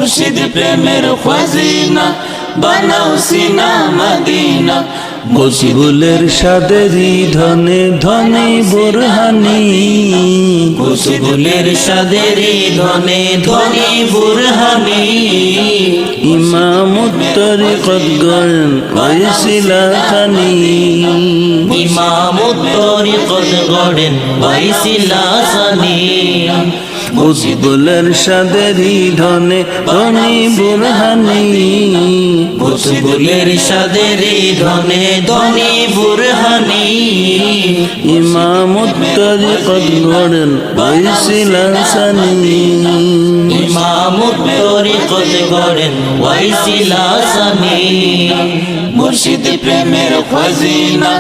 মুর্শিদ প্রেমের খাজিনা বানাও সিনা মদিনা খুশবুলের সাদেরি ধনে ধনে বুরহানি খুশবুলের সাদেরি ধনে ধনে বুরহানি ইমামুত তরিকত গড়েন ওয়াইসিলা খানি ইমামুত তরিকত গড়েন ওয়াইসিলা খানি খুশবুলের সাদেরি ধনে ধনে বুরহানি খুশবুলের সাদেরি ধনে ধনে বুরহানি ইমামুত তরিকত গড়েন ওয়াইসিলা খানি ইমামুত তরিকত গড়েন ওয়াইসিলা খানি মুর্শিদ প্রেমের খাজিনা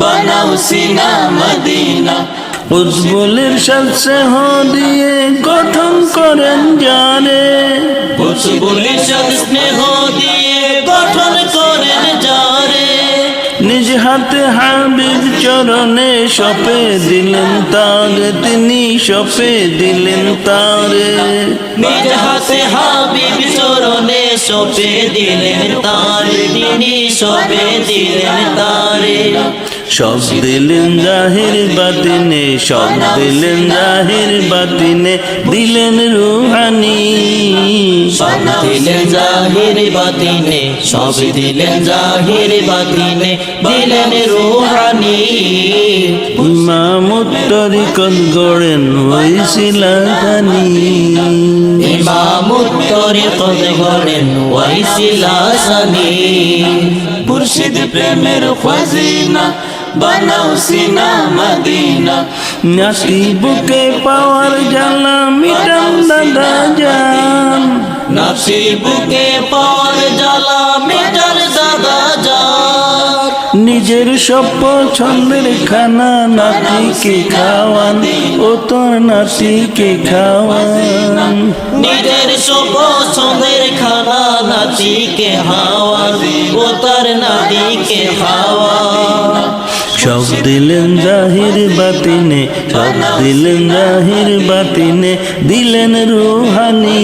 বানাও সিনা মদিনা খুশবুলের সাথে দিয়ে গঠন করেন জানে খুশবুলের সাথে স্নেহ দিয়ে গঠন করেন যারে নিজ হাতে হাবিব চরণে সপে দিলেন তারে তিনি সপে দিলেন তারে নিজ হাতে হাবিব চরণে সপে দিলেন তারে তিনি সপে দিলেন তারে সব দিলেন জাহির বাতিনে সব দিলেন জাহির বাতিনে দিলেন রুহানি সব দিলেন জাহির বাতিনে সব দিলেন জাহির বাতিনে দিলেন রুহানি ইমামুত তরিকত গড়েন ওয়াইসিলা খানি ইমামুত তরিকত গড়েন ওয়াইসিলা খানি মুর্শিদ প্রেমের খাজিনা বানাও সিনা মদিনা নাকি বুকে পাওয়ার জ্বালা মিটান দাদা জান নাফসি বুকে পাওয়ার জ্বালা মেটার দাদা যার নিজের সব পছন্দের খানা নাতিকে খাওয়ান ও তোর নাতিকে খাওয়ান নিজের সব পছন্দের খানা নাতিকে হাওয়া ও তার নাতিকে হাওয়া সব দিলেন জাহির বাতিনে সব দিলেন জাহির বাতিনে দিলেন রুহানি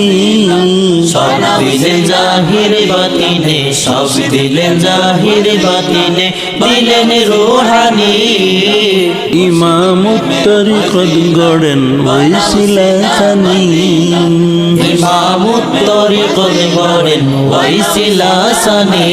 সব দিলেন জাহির বাতিনে সব দিলেন জাহির বাতিনে দিলেন রুহানি ইমামুত তরিকত গড়েন ওয়াইসিলা খানি ইমামুত তরিকত গড়েন ওয়াইসিলা খানি।